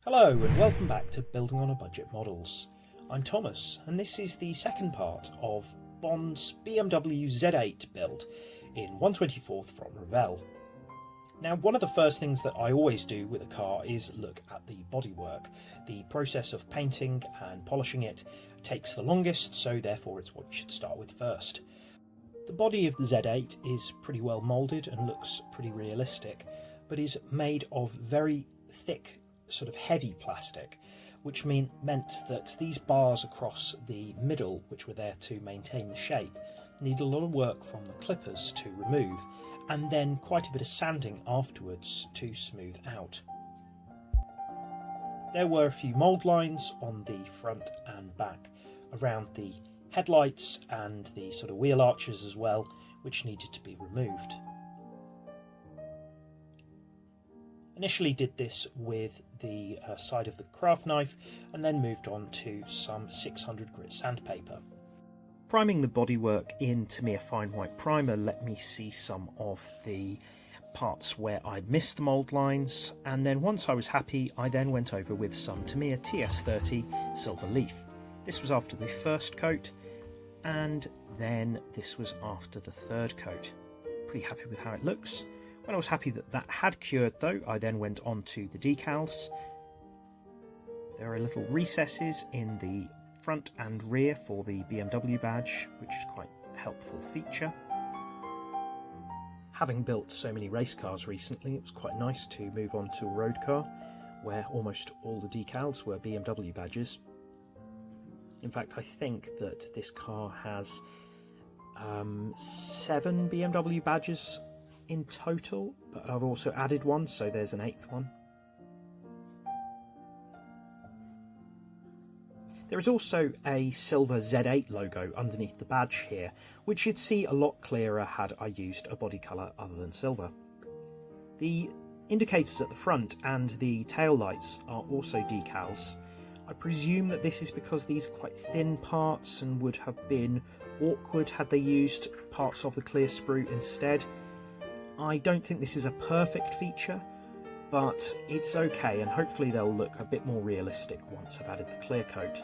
Hello and welcome back to Building on a Budget Models. I'm Thomas and this is the second part of Bond's BMW Z8 build in 1/24 from Revell. Now, one of the first things that I always do with a car is look at the bodywork. The process of painting and polishing it takes the longest, so therefore it's what you should start with first. The body of the Z8 is pretty well moulded and looks pretty realistic, but is made of very thick, sort of heavy plastic, which meant that these bars across the middle, which were there to maintain the shape, need a lot of work from the clippers to remove, and then quite a bit of sanding afterwards to smooth out. There were a few mould lines on the front and back around the headlights and the sort of wheel arches as well, which needed to be removed. Initially did this with the side of the craft knife and then moved on to some 600 grit sandpaper. Priming the bodywork in Tamiya Fine White Primer let me see some of the parts where I'd missed the mould lines, and then once I was happy I then went over with some Tamiya TS30 Silver Leaf. This was after the first coat, and then this was after the third coat. Pretty happy with how it looks. When I was happy that that had cured though, I then went on to the decals. There are little recesses in the front and rear for the BMW badge, which is quite a helpful feature. Having built so many race cars recently, it was quite nice to move on to a road car where almost all the decals were BMW badges. In fact, I think that this car has 7 BMW badges in total, but I've also added one, so there's an 8th one. There is also a silver Z8 logo underneath the badge here, which you'd see a lot clearer had I used a body colour other than silver. The indicators at the front and the tail lights are also decals. I presume that this is because these are quite thin parts and would have been awkward had they used parts of the clear sprue instead. I don't think this is a perfect feature, but it's okay, and hopefully they'll look a bit more realistic once I've added the clear coat.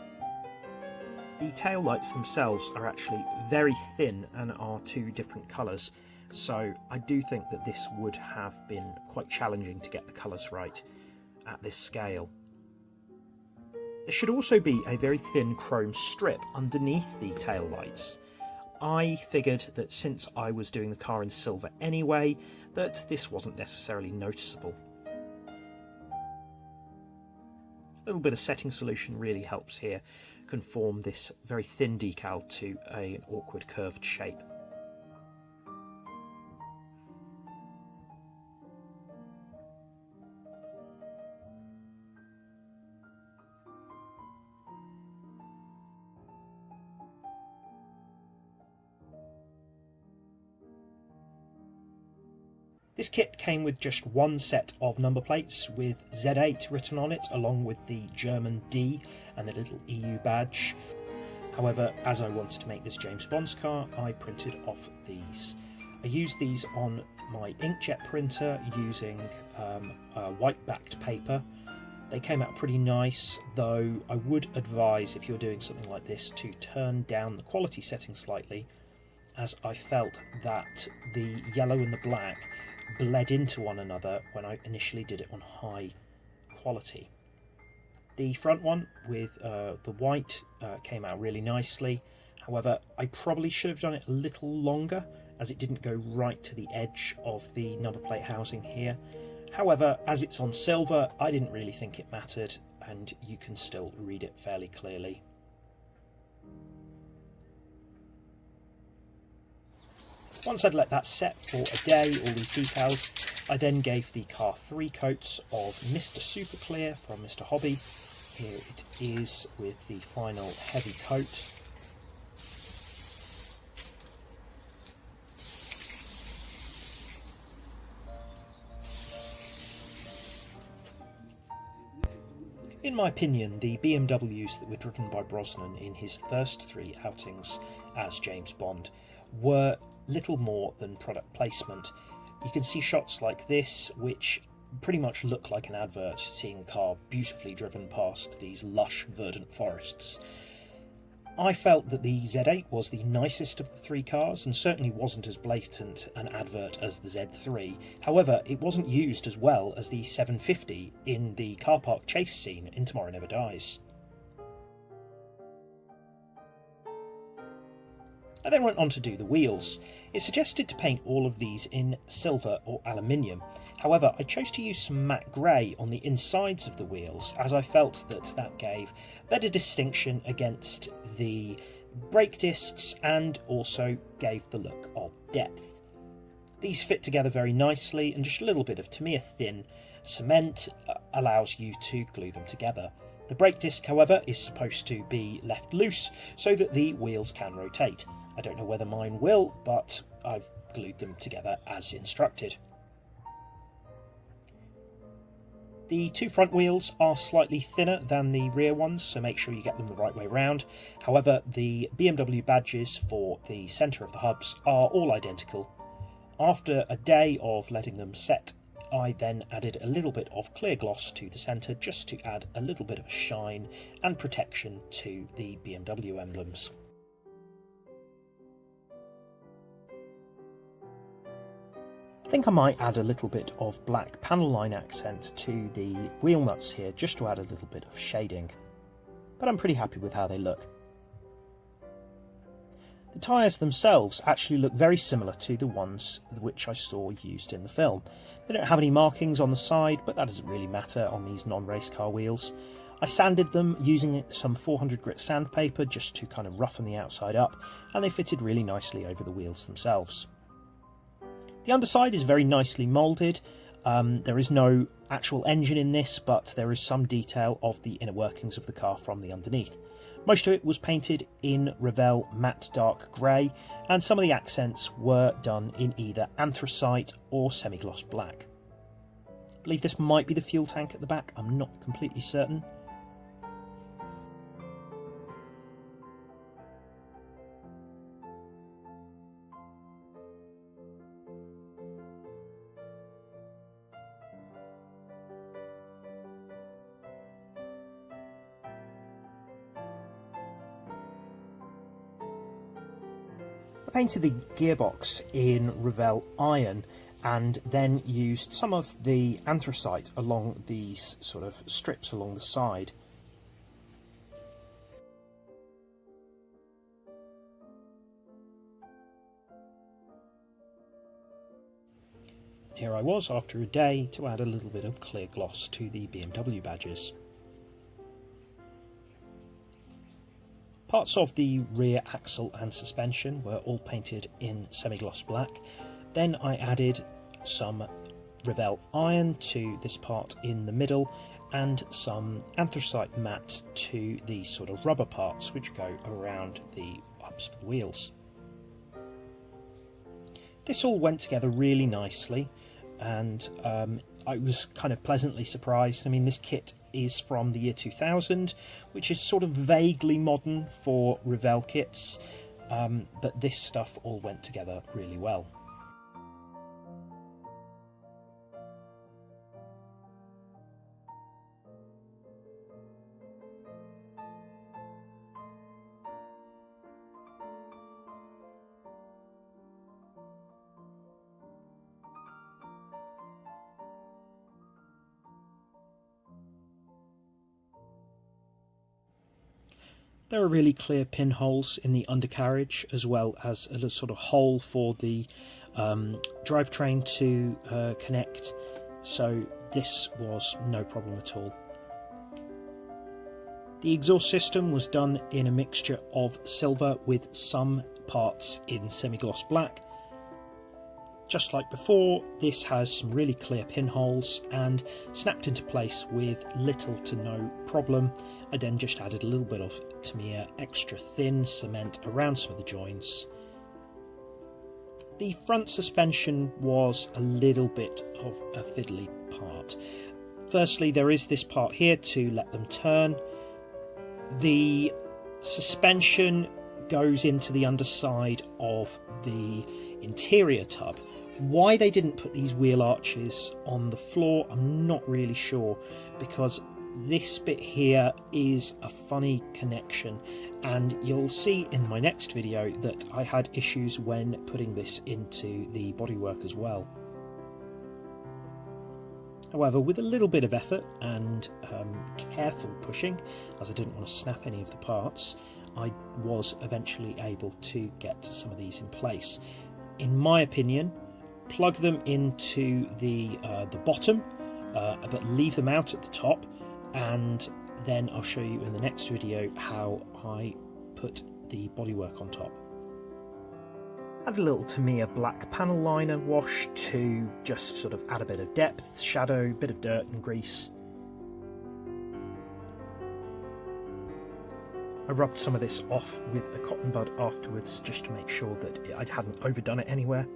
The tail lights themselves are actually very thin and are 2 different colours, so I do think that this would have been quite challenging to get the colours right at this scale. There should also be a very thin chrome strip underneath the tail lights. I figured that since I was doing the car in silver anyway, that this wasn't necessarily noticeable. A little bit of setting solution really helps here, conform this very thin decal to an awkward curved shape. This kit came with just one set of number plates with Z8 written on it, along with the German D and the little EU badge. However, as I wanted to make this James Bond's car, I printed off these. I used these on my inkjet printer using white-backed paper. They came out pretty nice, though I would advise, if you're doing something like this, to turn down the quality setting slightly, as I felt that the yellow and the black bled into one another when I initially did it on high quality. The front one with the white came out really nicely. However, I probably should have done it a little longer, as it didn't go right to the edge of the number plate housing here. However, as it's on silver, I didn't really think it mattered, and you can still read it fairly clearly. Once I'd let that set for a day, all these decals, I then gave the car 3 coats of Mr. Super Clear from Mr. Hobby. Here it is with the final heavy coat. In my opinion, the BMWs that were driven by Brosnan in his first 3 outings as James Bond were little more than product placement. You can see shots like this, which pretty much look like an advert, seeing the car beautifully driven past these lush verdant forests. I felt that the Z8 was the nicest of the three cars and certainly wasn't as blatant an advert as the Z3. However, it wasn't used as well as the 750 in the car park chase scene in Tomorrow Never Dies. I then went on to do the wheels. It suggested to paint all of these in silver or aluminium. However, I chose to use some matte grey on the insides of the wheels, as I felt that gave better distinction against the brake discs and also gave the look of depth. These fit together very nicely, and just a little bit of Tamiya thin cement allows you to glue them together. The brake disc, however, is supposed to be left loose so that the wheels can rotate. I don't know whether mine will, but I've glued them together as instructed. The two front wheels are slightly thinner than the rear ones, so make sure you get them the right way round. However, the BMW badges for the centre of the hubs are all identical. After a day of letting them set, I then added a little bit of clear gloss to the centre just to add a little bit of a shine and protection to the BMW emblems. I think I might add a little bit of black panel line accents to the wheel nuts here just to add a little bit of shading, but I'm pretty happy with how they look. The tyres themselves actually look very similar to the ones which I saw used in the film. They don't have any markings on the side, but that doesn't really matter on these non-race car wheels. I sanded them using some 400 grit sandpaper just to kind of roughen the outside up, and they fitted really nicely over the wheels themselves. The underside is very nicely moulded. There is no actual engine in this, but there is some detail of the inner workings of the car from the underneath. Most of it was painted in Revell matte dark grey, and some of the accents were done in either anthracite or semi-gloss black. I believe this might be the fuel tank at the back, I'm not completely certain. I painted the gearbox in Revell iron and then used some of the anthracite along these sort of strips along the side. Here I was after a day to add a little bit of clear gloss to the BMW badges. Parts of the rear axle and suspension were all painted in semi-gloss black. Then I added some Revell iron to this part in the middle and some anthracite matte to these sort of rubber parts which go around the hubs for the wheels. This all went together really nicely, and I was kind of pleasantly surprised. I mean, this kit is from the year 2000, which is sort of vaguely modern for Revell kits, but this stuff all went together really well. There are really clear pinholes in the undercarriage, as well as a little sort of hole for the drivetrain to connect, so this was no problem at all. The exhaust system was done in a mixture of silver with some parts in semi-gloss black. Just like before, this has some really clear pinholes and snapped into place with little to no problem. I then just added a little bit of Tamiya extra thin cement around some of the joints. The front suspension was a little bit of a fiddly part. Firstly, there is this part here to let them turn. The suspension goes into the underside of the interior tub, Why they didn't put these wheel arches on the floor, I'm not really sure, because this bit here is a funny connection, and you'll see in my next video that I had issues when putting this into the bodywork as well. However, with a little bit of effort and careful pushing, as I didn't want to snap any of the parts, I was eventually able to get some of these in place. In my opinion, plug them into the bottom, but leave them out at the top, and then I'll show you in the next video how I put the bodywork on top. Add a little Tamiya black panel liner wash to just sort of add a bit of depth, shadow, bit of dirt and grease. I rubbed some of this off with a cotton bud afterwards just to make sure that I hadn't overdone it anywhere.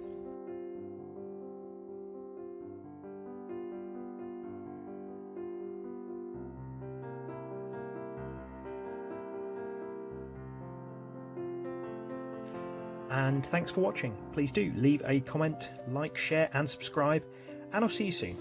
And thanks for watching. Please do leave a comment, like, share and subscribe, and I'll see you soon.